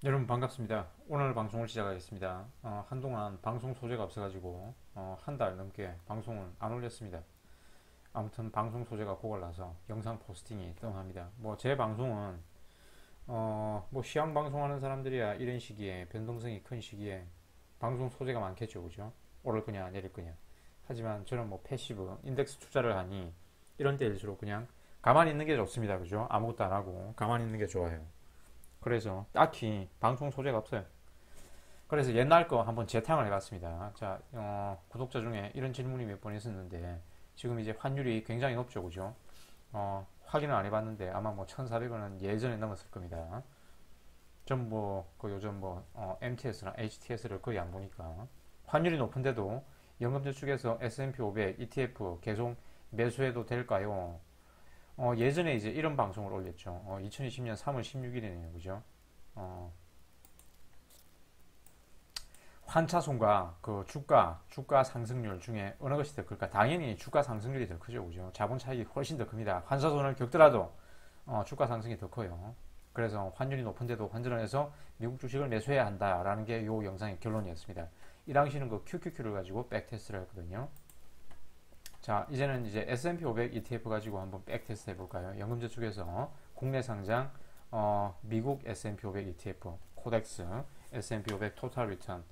여러분 반갑습니다. 오늘 방송을 시작하겠습니다. 한동안 방송 소재가 없어가지고 한 달 넘게 방송을 안 올렸습니다. 아무튼 방송 소재가 고갈나서 영상 포스팅이 뜸합니다. 뭐 제 방송은 뭐 시황 방송하는 사람들이야 이런 시기에 변동성이 큰 시기에 방송 소재가 많겠죠, 그죠? 오를 거냐 내릴 거냐. 하지만 저는 뭐 패시브 인덱스 투자를 하니 이런 때일수록 그냥 가만히 있는 게 좋습니다, 그죠? 아무것도 안 하고 가만히 있는 게 좋아요. 그래서 딱히 방송 소재가 없어요. 그래서 옛날 거 한번 재탕을 해봤습니다. 자, 구독자 중에 이런 질문이 몇 번 있었는데 지금 이제 환율이 굉장히 높죠, 그죠? 확인을 안 해봤는데 아마 뭐 1,400원은 예전에 넘었을 겁니다. 전 뭐 그 요즘 뭐 MTS나 HTS를 거의 안 보니까 환율이 높은데도 연금저축에서 S&P 500 ETF 계속 매수해도 될까요? 예전에 이제 이런 방송을 올렸죠. 2020년 3월 16일이네요, 그죠? 어, 환차손과 그 주가 상승률 중에 어느 것이 더 클까? 당연히 주가 상승률이 더 크죠, 그죠? 자본 차익이 훨씬 더 큽니다. 환차손을 겪더라도 주가 상승이 더 커요. 그래서 환율이 높은데도 환전을 해서 미국 주식을 매수해야 한다라는 게 이 영상의 결론이었습니다. 이 당시는 그 QQQ를 가지고 백테스트를 했거든요. 자, 이제는 이제 S&P 500 ETF 가지고 한번 백테스트 해볼까요? 연금저축에서 국내 상장 미국 S&P 500 ETF, 코덱스, S&P 500 토탈 리턴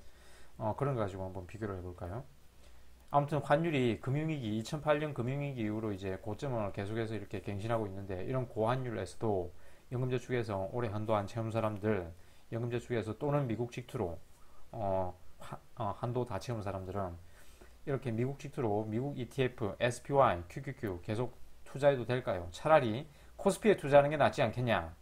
그런 거 가지고 한번 비교를 해볼까요? 아무튼 환율이 금융위기 2008년 금융위기 이후로 이제 고점을 계속해서 이렇게 갱신하고 있는데 이런 고환율에서도 연금저축에서 올해 한도 안 채운 사람들 연금저축에서 또는 미국 직투로 한도 다 채운 사람들은 이렇게 미국 직투로 미국 ETF, SPY, QQQ 계속 투자해도 될까요? 차라리 코스피에 투자하는 게 낫지 않겠냐?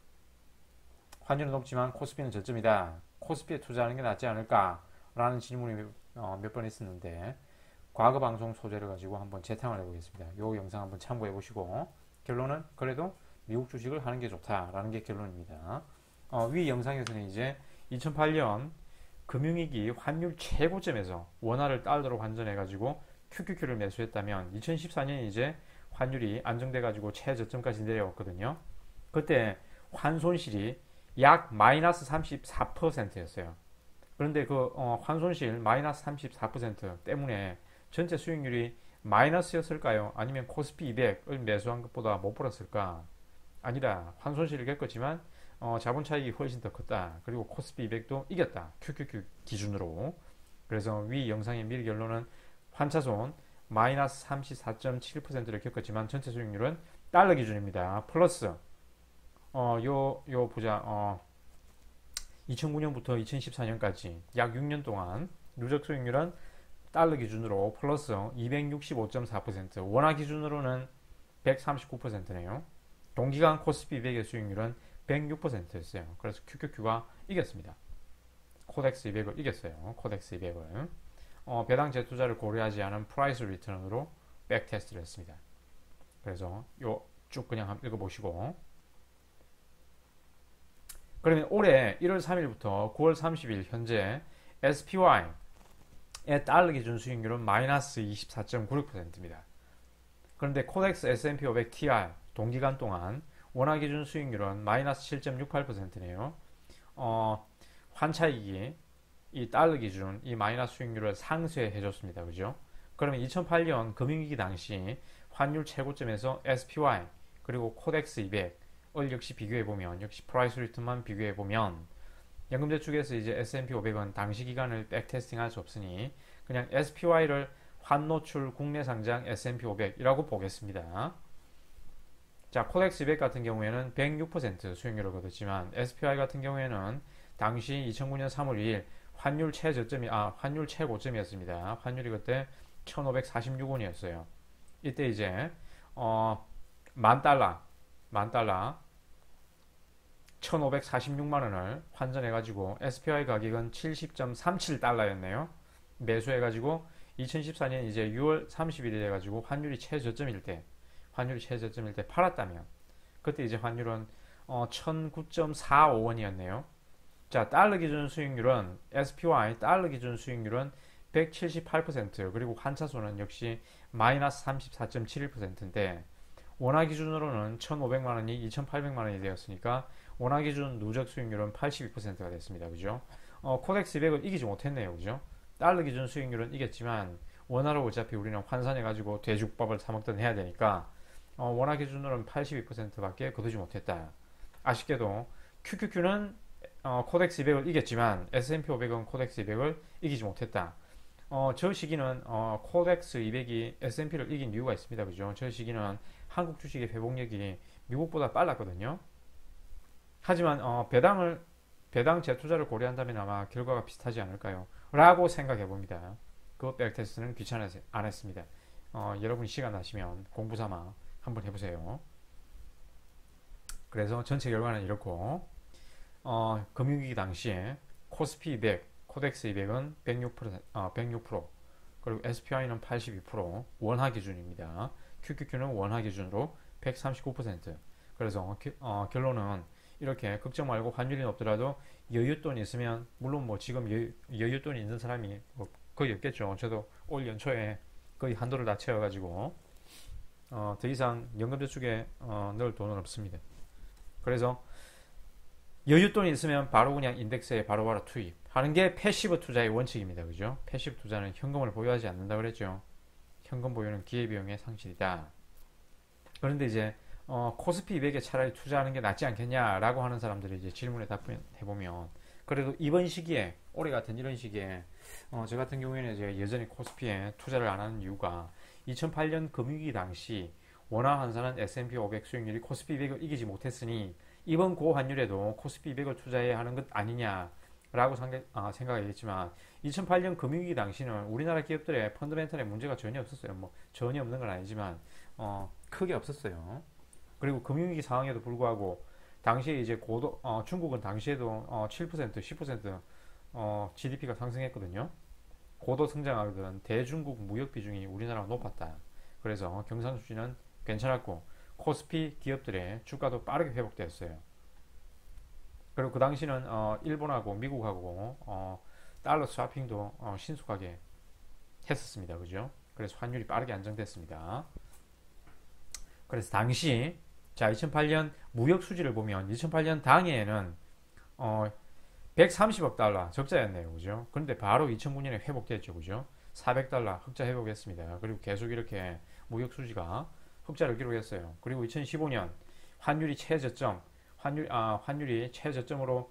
환율은 높지만 코스피는 저점이다. 코스피에 투자하는 게 낫지 않을까? 라는 질문이 몇 번 있었는데 과거 방송 소재를 가지고 한번 재탕을 해보겠습니다. 이 영상 한번 참고해 보시고 결론은 그래도 미국 주식을 하는 게 좋다라는 게 결론입니다. 위 영상에서는 이제 2008년 금융위기 환율 최고점에서 원화를 달러로 환전해가지고 QQQ를 매수했다면 2014년 이제 환율이 안정돼가지고 최저점까지 내려왔거든요. 그때 환손실이 약 마이너스 34%였어요. 그런데 그 환손실 마이너스 34% 때문에 전체 수익률이 마이너스였을까요? 아니면 코스피 200을 매수한 것보다 못 벌었을까? 아니다. 환손실을 겪었지만 자본 차익이 훨씬 더 컸다. 그리고 코스피 200도 이겼다. QQQ 기준으로. 그래서 위 영상의 미리 결론은 환차손 마이너스 34.7%를 겪었지만 전체 수익률은 달러 기준입니다. 플러스 요 보자. 2009년부터 2014년까지 약 6년 동안 누적 수익률은 달러 기준으로 플러스 265.4%, 원화 기준으로는 139%네요. 동기간 코스피 200의 수익률은 106%였어요. 그래서 QQQ가 이겼습니다. 코덱스 200을 이겼어요. 코덱스 200을. 배당 재투자를 고려하지 않은 프라이스 리턴으로 백테스트를 했습니다. 그래서 요 쭉 그냥 한번 읽어보시고 그러면 올해 1월 3일부터 9월 30일 현재 SPY의 달러 기준 수익률은 마이너스 24.96%입니다. 그런데 코덱스 S&P 500 TR 동기간 동안 원화 기준 수익률은 마이너스 7.68%네요. 환차익이 이 달러 기준 이 마이너스 수익률을 상쇄해 줬습니다. 그죠? 그러면 2008년 금융위기 당시 환율 최고점에서 SPY 그리고 코덱스 200을 역시 비교해 보면 역시 프라이스 리턴만 비교해 보면 연금저축에서 이제 S&P 500은 당시 기간을 백테스팅할 수 없으니 그냥 SPY를 환노출 국내 상장 S&P 500이라고 보겠습니다. 자, 코덱스 200 같은 경우에는 106% 수익률을 거뒀지만 SPY 같은 경우에는 당시 2009년 3월 2일 환율 최고점이었습니다. 환율이 그때 1,546원이었어요. 이때 이제 만 달러 1,546만 원을 환전해가지고 SPY 가격은 70.37달러였네요. 매수해가지고 2014년 이제 6월 30일이 돼가지고 환율이 최저점일 때 팔았다면 그때 이제 환율은 1,009.45원이었네요. 자, 달러 기준 수익률은 SPY 달러 기준 수익률은 178% 그리고 환차손은 역시 마이너스 34.71%인데 원화 기준으로는 1,500만 원이 2,800만 원이 되었으니까 원화 기준 누적 수익률은 82%가 됐습니다. 그죠? 코덱스 200을 이기지 못했네요. 그죠? 달러 기준 수익률은 이겼지만 원화로 어차피 우리는 환산해가지고 돼죽밥을 사 먹든 해야 되니까 원화 기준으로는 82%밖에 거두지 못했다. 아쉽게도 QQQ는 코덱스 200을 이겼지만 S&P 500은 코덱스 200을 이기지 못했다. 저 시기는 코덱스 200이 S&P를 이긴 이유가 있습니다. 그죠? 저 시기는 한국 주식의 회복력이 미국보다 빨랐거든요. 하지만 배당 재투자를 고려한다면 아마 결과가 비슷하지 않을까요? 라고 생각해 봅니다. 그 백테스트는 귀찮아서 안 했습니다. 여러분이 시간 나시면 공부 삼아 한번 해보세요. 그래서 전체 결과는 이렇고 금융위기 당시에 코스피 200, 코덱스 200은 106%, 그리고 SPY는 82%, 원화 기준입니다. QQQ는 원화 기준으로 139%. 그래서 결론은 이렇게 걱정 말고 환율이 높더라도 여윳돈이 있으면, 물론 뭐 지금 여윳돈이 있는 사람이 뭐 거의 없겠죠. 저도 올 연초에 거의 한도를 다 채워가지고 더 이상 연금저축에 넣을 돈은 없습니다. 그래서 여윳돈이 있으면 바로 그냥 인덱스에 바로바로 투입하는 게 패시브 투자의 원칙입니다. 그죠? 패시브 투자는 현금을 보유하지 않는다 그랬죠. 현금 보유는 기회비용의 상실이다. 그런데 이제 코스피 200에 차라리 투자하는 게 낫지 않겠냐라고 하는 사람들이 이제 질문에 답해보면, 그래도 이번 시기에, 올해 같은 이런 시기에 저 같은 경우에는 제가 여전히 코스피에 투자를 안 하는 이유가 2008년 금융위기 당시 원화 환산한 S&P 500 수익률이 코스피 200을 이기지 못했으니 이번 고환율에도 코스피 200을 투자해야 하는 것 아니냐라고 생각하겠지만, 2008년 금융위기 당시는 우리나라 기업들의 펀더멘털에 문제가 전혀 없었어요. 뭐 전혀 없는 건 아니지만 크게 없었어요. 그리고 금융위기 상황에도 불구하고 당시에 이제 중국은 당시에도 7%, 10% GDP가 상승했거든요. 고도 성장하던 대중국 무역 비중이 우리나라가 높았다. 그래서 경상수지는 괜찮았고 코스피 기업들의 주가도 빠르게 회복되었어요. 그리고 그 당시는 일본하고 미국하고 달러 스와핑도 신속하게 했었습니다. 그죠? 그래서 환율이 빠르게 안정됐습니다. 그래서 당시 2008년 무역 수지를 보면 2008년 당해에는 130억 달러 적자였네요. 그죠? 그런데 바로 2009년에 회복됐죠. 그죠? 400달러 흑자 회복했습니다. 그리고 계속 이렇게 무역 수지가 흑자를 기록했어요. 그리고 2015년 환율이 최저점, 환율이 최저점으로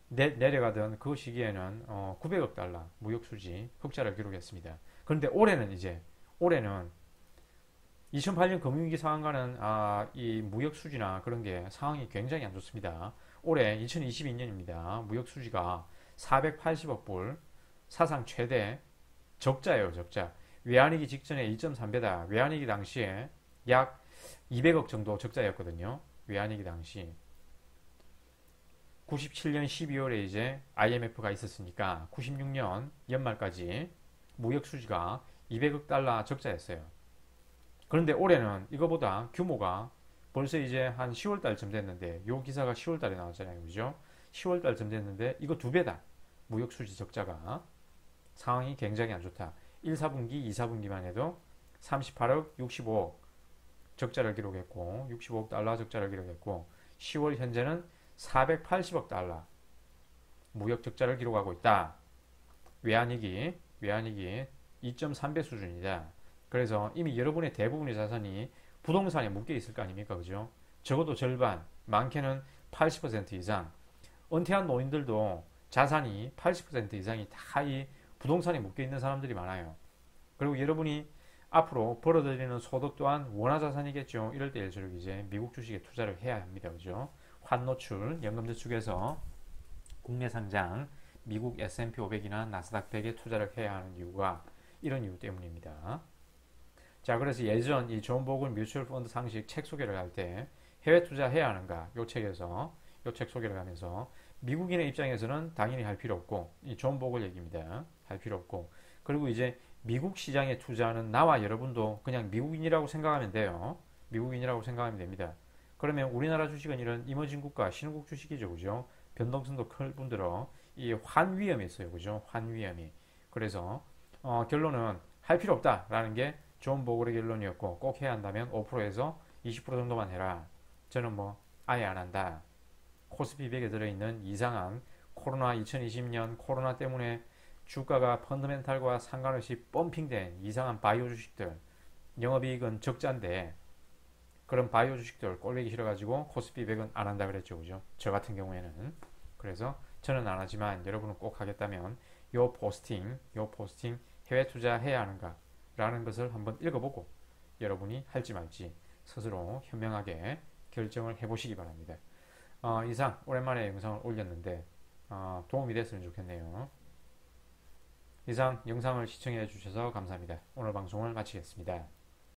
내려가던 그 시기에는 900억 달러 무역 수지 흑자를 기록했습니다. 그런데 올해는 2008년 금융위기 상황과는 이 무역 수지나 그런 게 상황이 굉장히 안 좋습니다. 올해 2022년입니다. 무역 수지가 480억 불, 사상 최대 적자예요. 적자. 외환위기 직전에 2.3배다. 외환위기 당시에 약 200억 정도 적자였거든요. 외환위기 당시 97년 12월에 이제 IMF가 있었으니까 96년 연말까지 무역 수지가 200억 달러 적자였어요. 그런데 올해는 이거보다 규모가 벌써 이제 한 10월 달쯤 됐는데, 요 기사가 10월 달에 나왔잖아요. 그죠? 10월 달쯤 됐는데 이거 2배다. 무역 수지 적자가. 상황이 굉장히 안 좋다. 1, 4분기, 2, 4분기만 해도 38억, 65억 적자를 기록했고 65억 달러 적자를 기록했고 10월 현재는 480억 달러 무역 적자를 기록하고 있다. 외환위기 2.3배 수준이다. 그래서 이미 여러분의 대부분의 자산이 부동산에 묶여 있을 거 아닙니까? 그죠? 적어도 절반, 많게는 80% 이상. 은퇴한 노인들도 자산이 80% 이상이 다 이 부동산에 묶여 있는 사람들이 많아요. 그리고 여러분이 앞으로 벌어들이는 소득 또한 원화 자산이겠죠. 이럴 때일수록 이제 미국 주식에 투자를 해야 합니다. 그죠? 환노출, 연금저축에서 국내 상장, 미국 S&P 500이나 나스닥 100에 투자를 해야 하는 이유가 이런 이유 때문입니다. 자, 그래서 예전 이 존 보글 뮤추얼 펀드 상식 책 소개를 할 때 해외 투자해야 하는가, 요 책 소개를 하면서 미국인의 입장에서는 당연히 할 필요 없고, 이 존 보글 얘기입니다. 할 필요 없고, 그리고 이제 미국 시장에 투자하는 나와 여러분도 그냥 미국인이라고 생각하면 돼요. 미국인이라고 생각하면 됩니다. 그러면 우리나라 주식은 이런 이머징 국가, 신흥국 주식이죠. 그죠? 변동성도 클 뿐더러 이 환 위험이 있어요. 그죠? 환 위험이. 그래서 결론은 할 필요 없다라는 게 존 보글의 결론이었고, 꼭 해야 한다면 5%에서 20% 정도만 해라. 저는 뭐 아예 안 한다. 코스피 100에 들어있는 이상한 코로나 2020년 코로나 때문에 주가가 펀더멘탈과 상관없이 펌핑된 이상한 바이오 주식들, 영업이익은 적자인데 그런 바이오 주식들 꼴보기 싫어가지고 코스피 100은 안 한다 그랬죠. 그죠? 저 같은 경우에는. 그래서 저는 안 하지만 여러분은 꼭 하겠다면 요 포스팅 해외 투자해야 하는가 라는 것을 한번 읽어보고 여러분이 할지 말지 스스로 현명하게 결정을 해보시기 바랍니다. 이상 오랜만에 영상을 올렸는데 도움이 됐으면 좋겠네요. 이상 영상을 시청해 주셔서 감사합니다. 오늘 방송을 마치겠습니다.